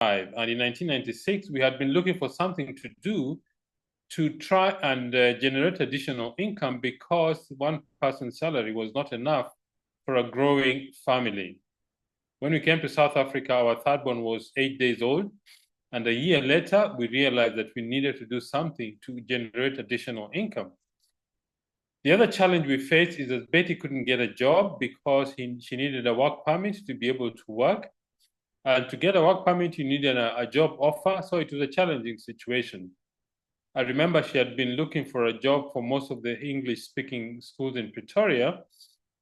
And in 1996, we had been looking for something to do to try and generate additional income because one person's salary was not enough for a growing family. When we came to South Africa, our third one was 8 days old. And a year later, we realized that we needed to do something to generate additional income. The other challenge we faced is that Betty couldn't get a job because she needed a work permit to be able to work. And to get a work permit, you needed a job offer. So it was a challenging situation. I remember she had been looking for a job for most of the English-speaking schools in Pretoria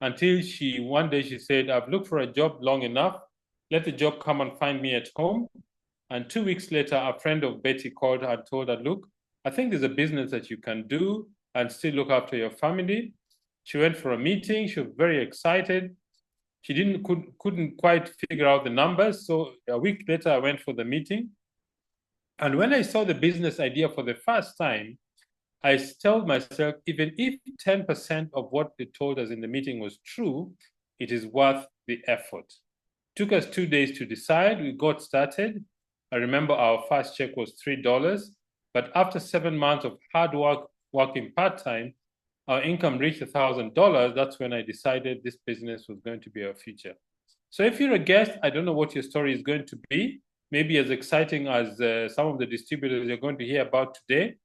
until one day she said, I've looked for a job long enough. Let the job come and find me at home. And 2 weeks later, a friend of Betty called her and told her, look, I think there's a business that you can do and still look after your family. She went for a meeting. She was very excited. She couldn't quite figure out the numbers. So a week later, I went for the meeting. And when I saw the business idea for the first time, I told myself, even if 10% of what they told us in the meeting was true, it is worth the effort. It took us 2 days to decide. We got started. I remember our first check was $3, but after 7 months of hard work, working part-time, our income reached $1,000. That's when I decided this business was going to be our future. So if you're a guest, I don't know what your story is going to be, maybe as exciting as some of the distributors you're going to hear about today,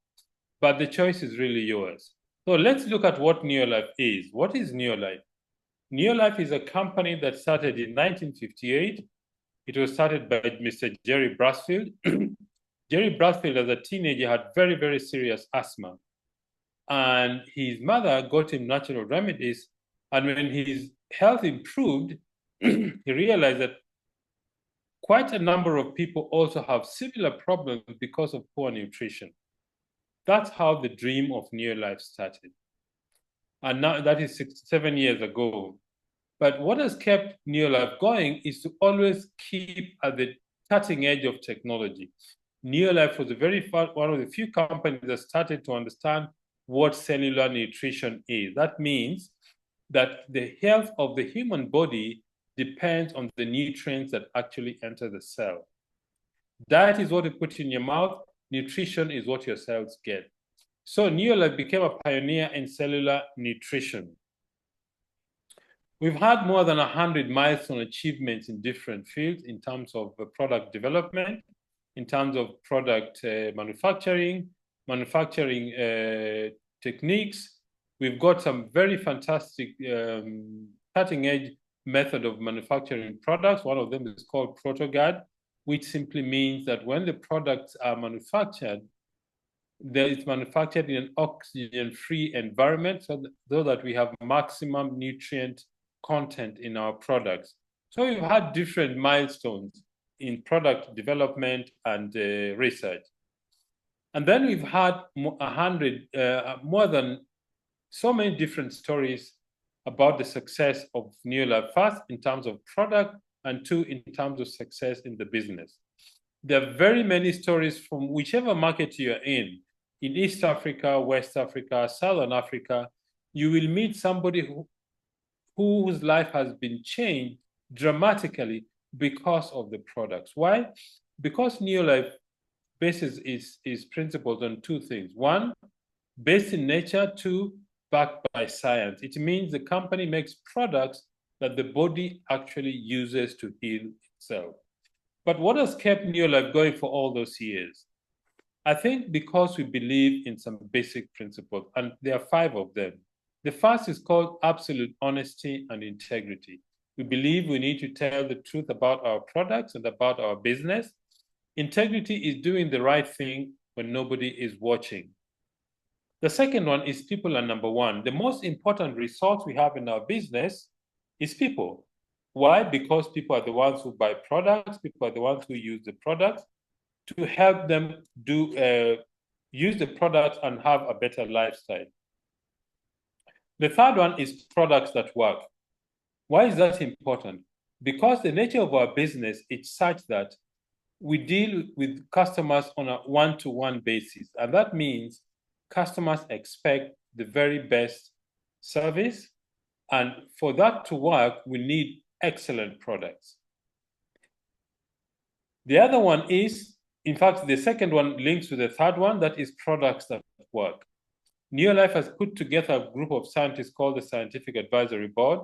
but the choice is really yours. So let's look at what Neolife is. What is Neolife? Neolife is a company that started in 1958. It was started by Mr. Jerry Brasfield. Jerry Brasfield, as a teenager, had very, very serious asthma. And his mother got him natural remedies. And when his health improved, he realized that quite a number of people also have similar problems because of poor nutrition. That's how the dream of Neolife started. And now that is 7 years ago. But what has kept Neolife going is to always keep at the cutting edge of technology. Neolife was one of the few companies that started to understand what cellular nutrition is. That means that the health of the human body depends on the nutrients that actually enter the cell. Diet is what you put in your mouth. Nutrition is what your cells get. So Neolife became a pioneer in cellular nutrition. We've had more than 100 milestone achievements in different fields in terms of product development, in terms of product manufacturing techniques. We've got some very fantastic cutting-edge method of manufacturing products. One of them is called ProtoGuard, which simply means that when the products are manufactured, it's manufactured in an oxygen-free environment so that we have maximum nutrient content in our products. So we've had different milestones in product development and research. And then we've had more than so many different stories about the success of Neolife, first in terms of product and two in terms of success in the business. There are very many stories from whichever market you're in East Africa, West Africa, Southern Africa, you will meet somebody whose life has been changed dramatically because of the products. Why? Because Neolife bases its principles on two things. One, based in nature. Two, backed by science. It means the company makes products that the body actually uses to heal itself. But what has kept Neolife going for all those years? I think because we believe in some basic principles, and there are 5 of them. The first is called absolute honesty and integrity. We believe we need to tell the truth about our products and about our business. Integrity is doing the right thing when nobody is watching. The second one is people are number one. The most important resource we have in our business is people. Why? Because people are the ones who buy products, people are the ones who use the products to help them use the product and have a better lifestyle. The third one is products that work. Why is that important? Because the nature of our business is such that we deal with customers on a one-to-one basis. And that means customers expect the very best service. And for that to work, we need excellent products. The other one is, in fact, the second one links to the third one, that is products that work. Neolife has put together a group of scientists called the Scientific Advisory Board.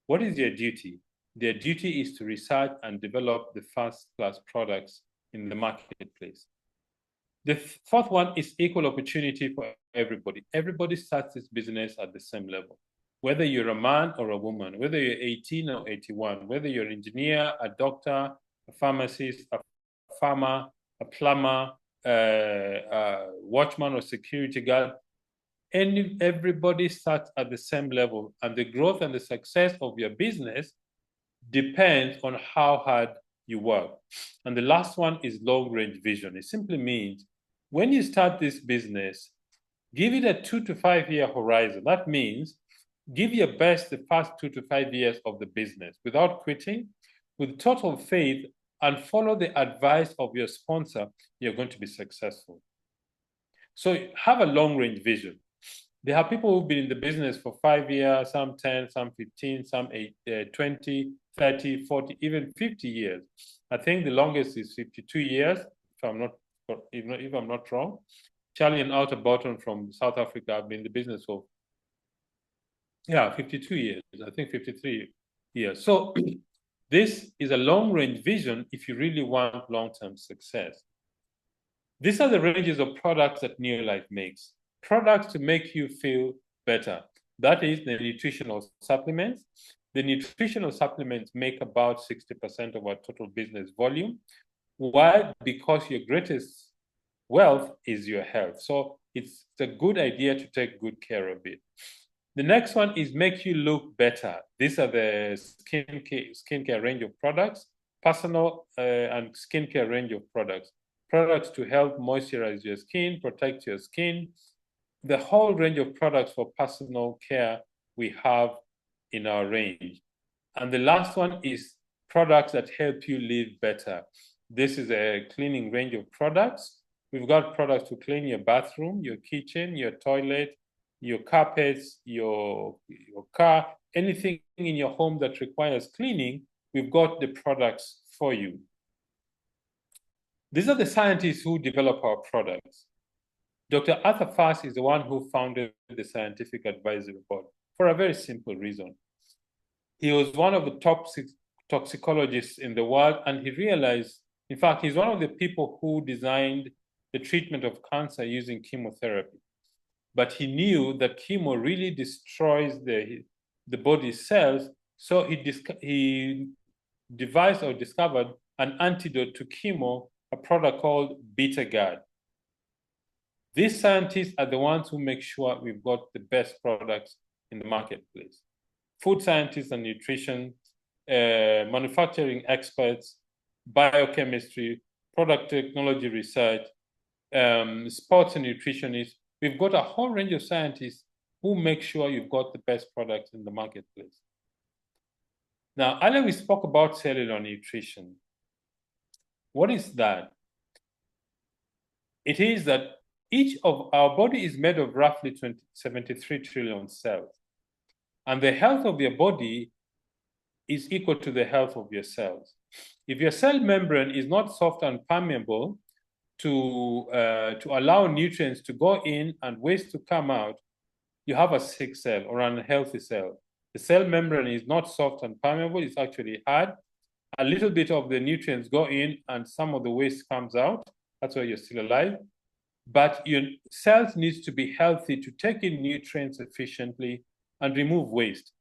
What is their duty? Their duty is to research and develop the first-class products in the marketplace. The fourth one is equal opportunity for everybody. Everybody starts this business at the same level. Whether you're a man or a woman, whether you're 18 or 81, whether you're an engineer, a doctor, a pharmacist, a farmer, a plumber, a watchman or security guard, everybody starts at the same level, and the growth and the success of your business depends on how hard you work. And the last one is long-range vision. It simply means when you start this business, give it a 2 to 5 year horizon. That means give your best the first 2 to 5 years of the business without quitting, with total faith, and follow the advice of your sponsor. You're going to be successful. So have a long-range vision. There are people who've been in the business for 5 years, some 10, some 15, some 20, 30, 40, even 50 years. I think the longest is 52 years, if I'm not wrong. Charlie and Outer Bottom from South Africa have been in the business for 52 years. I think 53 years. So this is a long-range vision if you really want long-term success. These are the ranges of products that Neolife makes. Products to make you feel better. That is the nutritional supplements. The nutritional supplements make about 60% of our total business volume. Why? Because your greatest wealth is your health. So it's a good idea to take good care of it. The next one is make you look better. These are the skincare range of products, personal and skincare range of products. Products to help moisturize your skin, protect your skin. The whole range of products for personal care we have in our range. And the last one is products that help you live better. This is a cleaning range of products. We've got products to clean your bathroom, your kitchen, your toilet, your carpets, your car, anything in your home that requires cleaning, we've got the products for you. These are the scientists who develop our products. Dr. Arthur Fass is the one who founded the Scientific Advisory Board for a very simple reason. He was one of the top toxicologists in the world, and he realized, in fact, he's one of the people who designed the treatment of cancer using chemotherapy. But he knew that chemo really destroys the body's cells, so he devised or discovered an antidote to chemo, a product called Beta-Guard. These scientists are the ones who make sure we've got the best products in the marketplace. Food scientists and nutrition, manufacturing experts, biochemistry, product technology research, sports and nutritionists. We've got a whole range of scientists who make sure you've got the best products in the marketplace. Now, earlier we spoke about cellular nutrition. What is that? It is that each of our body is made of roughly 73 trillion cells. And the health of your body is equal to the health of your cells. If your cell membrane is not soft and permeable to allow nutrients to go in and waste to come out, you have a sick cell or an unhealthy cell. The cell membrane is not soft and permeable, it's actually hard. A little bit of the nutrients go in and some of the waste comes out. That's why you're still alive. But your cells need to be healthy to take in nutrients efficiently and remove waste.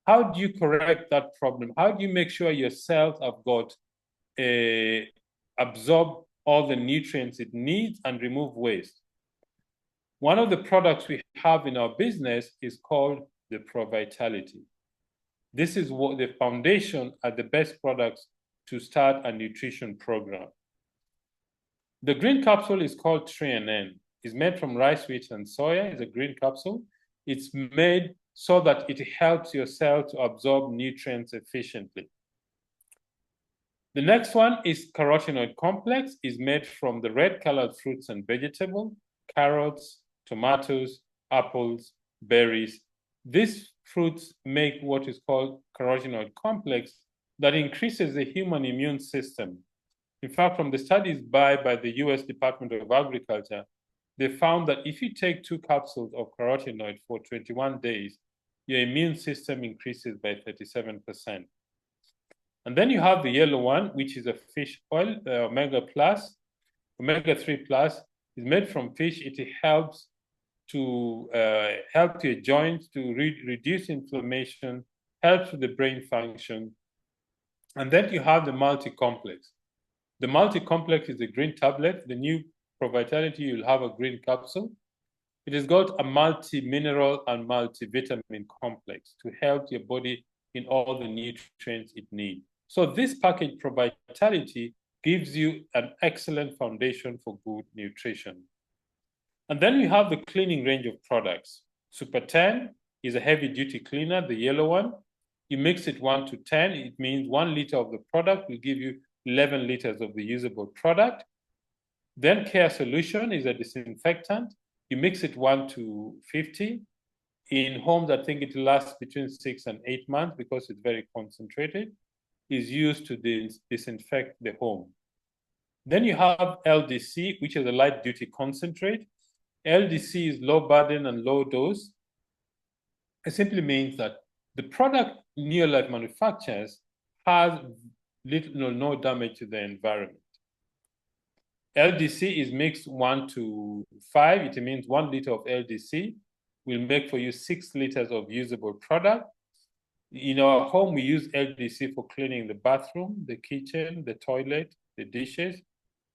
How do you correct that problem? How do you make sure your cells have got absorb all the nutrients it needs and remove waste? One of the products we have in our business is called the ProVitality. This is what the foundation are the best products to start a nutrition program. The green capsule is called 3NN. It's made from rice, wheat, and soya. It's a green capsule. It's made so that it helps your cell to absorb nutrients efficiently. The next one is carotenoid complex. It's made from the red-colored fruits and vegetables, carrots, tomatoes, apples, berries. These fruits make what is called carotenoid complex that increases the human immune system. In fact, from the studies by the US Department of Agriculture, they found that if you take 2 capsules of carotenoid for 21 days, your immune system increases by 37%. And then you have the yellow one, which is a fish oil, omega-3 plus, is made from fish. It helps to help your joints, to reduce inflammation, helps with the brain function. And then you have the multi-complex. The multi-complex is a green tablet. The new ProVitality, you'll have a green capsule. It has got a multi-mineral and multivitamin complex to help your body in all the nutrients it needs. So this package, ProVitality, gives you an excellent foundation for good nutrition. And then we have the cleaning range of products. Super 10 is a heavy-duty cleaner, the yellow one. You mix it 1 to 10. It means 1 liter of the product will give you 11 liters of the usable product. Then Care Solution is a disinfectant. You mix it 1 to 50. In homes, I think it lasts between 6 and 8 months because it's very concentrated. Is used to disinfect the home. Then you have LDC, which is a light-duty concentrate. LDC is low burden and low dose. It simply means that the product Neolife manufactures has little or no damage to the environment. LDC is mixed 1 to 5. It means 1 liter of LDC will make for you 6 liters of usable product. In our home, we use LDC for cleaning the bathroom, the kitchen, the toilet, the dishes,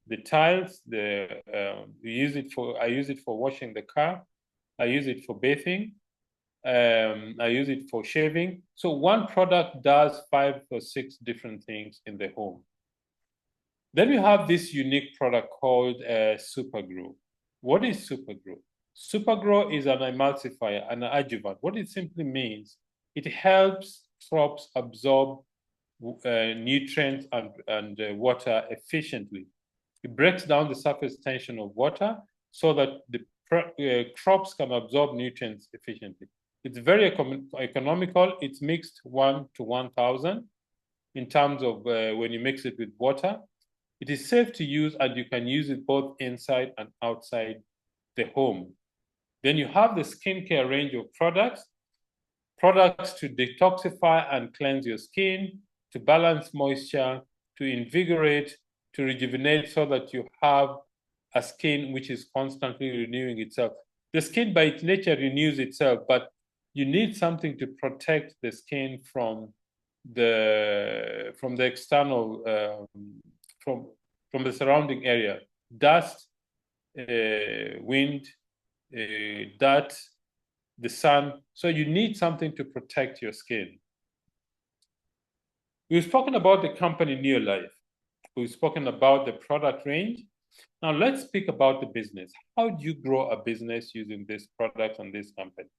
the tiles. I use it for washing the car. I use it for bathing. I use it for shaving. So one product does 5 or 6 different things in the home. Then we have this unique product called Supergrow. What is Supergrow? Supergrow is an emulsifier, an adjuvant. What it simply means, it helps crops absorb nutrients and water efficiently. It breaks down the surface tension of water so that the crops can absorb nutrients efficiently. It's very economical. It's mixed 1 to 1,000 in terms of when you mix it with water. It is safe to use, and you can use it both inside and outside the home. Then you have the skincare range of products to detoxify and cleanse your skin, to balance moisture, to invigorate, to rejuvenate so that you have a skin which is constantly renewing itself. The skin by its nature renews itself, but you need something to protect the skin from the external, from the surrounding area, dust, wind, dirt, the sun. So you need something to protect your skin. We've spoken about the company Neolife. We've spoken about the product range. Now let's speak about the business. How do you grow a business using this product and this company?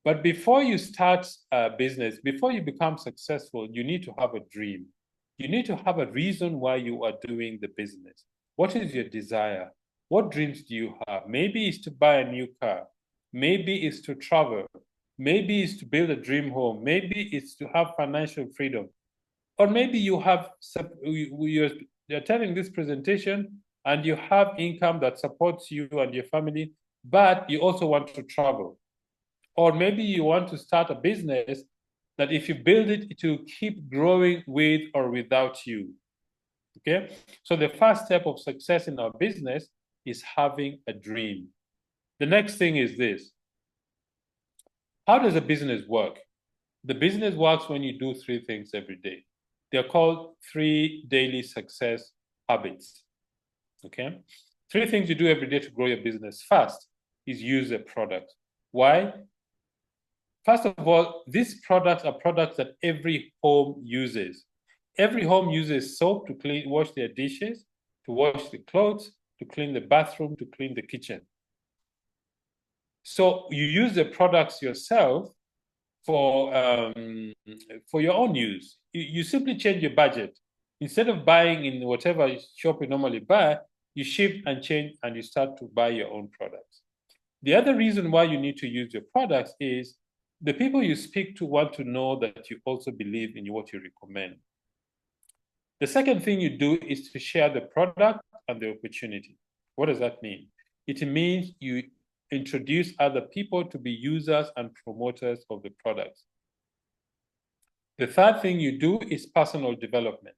But before you start a business, before you become successful, you need to have a dream. You need to have a reason why you are doing the business. What is your desire? What dreams do you have? Maybe it's to buy a new car. Maybe it's to travel. Maybe it's to build a dream home. Maybe it's to have financial freedom. Or maybe you have, you're attending this presentation and you have income that supports you and your family, but you also want to travel. Or maybe you want to start a business that if you build it, it will keep growing with or without you. Okay? So the first step of success in our business is having a dream. The next thing is this. How does a business work? The business works when you do 3 things every day. They're called 3 daily success habits. Okay? 3 things you do every day to grow your business. First is use a product. Why? First of all, these products are products that every home uses. Every home uses soap to wash their dishes, to wash the clothes, to clean the bathroom, to clean the kitchen. So you use the products yourself for your own use. You simply change your budget. Instead of buying in whatever shop you normally buy, you shift and change and you start to buy your own products. The other reason why you need to use your products is the people you speak to want to know that you also believe in what you recommend. The second thing you do is to share the product and the opportunity. What does that mean? It means you introduce other people to be users and promoters of the products. The third thing you do is personal development.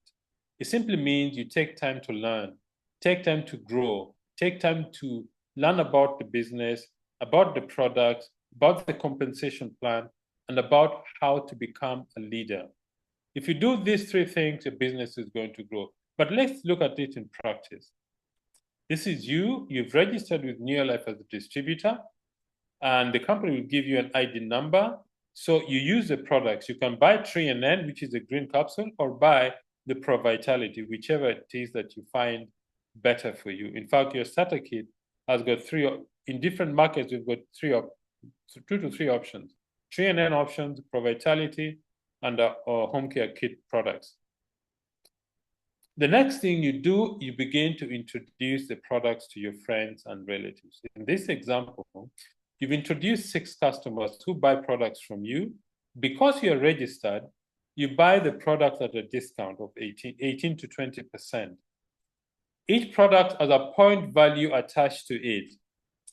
It simply means you take time to learn, take time to grow, take time to learn about the business, about the products, about the compensation plan, and about how to become a leader. If you do these three things, your business is going to grow. But let's look at it in practice. This is you've registered with Neolife as a distributor, and the company will give you an ID number. So you use the products. You can buy 3NN, which is a green capsule, or buy the Pro Vitality, whichever it is that you find better for you. In fact, your starter kit has got in different markets, we've got 2 to 3 options. 3NN options, Pro Vitality, and home care kit products. The next thing you do, you begin to introduce the products to your friends and relatives. In this example, you've introduced 6 customers who buy products from you. Because you're registered, you buy the product at a discount of 18 to 20%. Each product has a point value attached to it.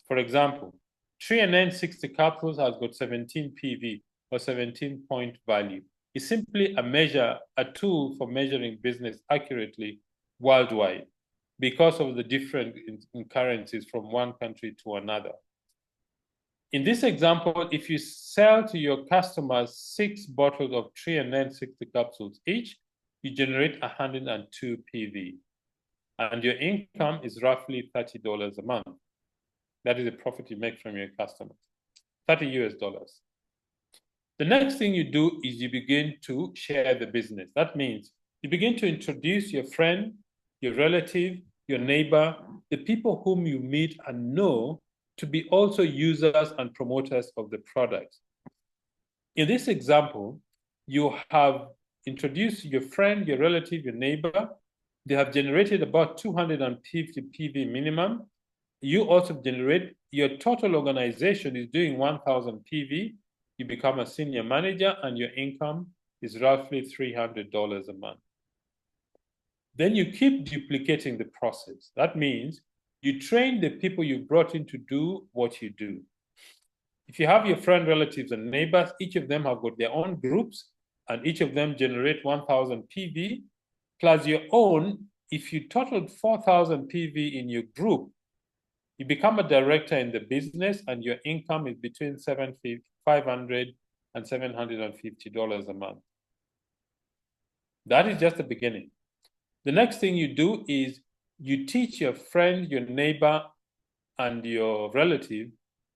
For example, 3NN 60 capsules has got 17 PV or 17 point value. It's simply a tool for measuring business accurately worldwide because of the different currencies from one country to another. In this example, if you sell to your customers 6 bottles of 3NN 60 capsules each, you generate 102 PV. And your income is roughly $30 a month. That is the profit you make from your customers, $30 US. The next thing you do is you begin to share the business. That means you begin to introduce your friend, your relative, your neighbor, the people whom you meet and know to be also users and promoters of the products. In this example, you have introduced your friend, your relative, your neighbor. They have generated about 250 PV minimum. You also generate, your total organization is doing 1,000 PV. You become a senior manager and your income is roughly $300 a month. Then you keep duplicating the process. That means you train the people you brought in to do what you do. If you have your friend, relatives, and neighbors, each of them have got their own groups, and each of them generate 1,000 PV, plus your own. If you totaled 4,000 PV in your group, you become a director in the business, and your income is between $500 and $750 a month. That is just the beginning. The next thing you do is you teach your friend, your neighbor, and your relative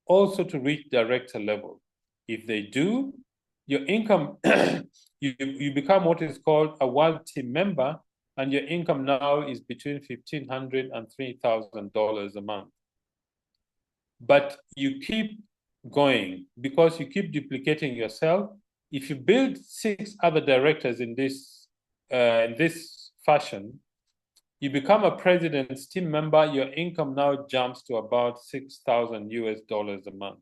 also to reach director level. If they do, your income, you become what is called a world team member, and your income now is between $1,500 and $3,000 a month. But you keep going because you keep duplicating yourself. If you build 6 other directors in this fashion, you become a president's team member. Your income now jumps to about $6,000 US a month.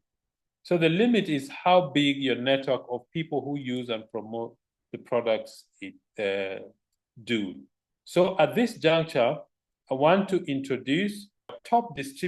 So the limit is how big your network of people who use and promote the products do. So at this juncture, I want to introduce a top distributor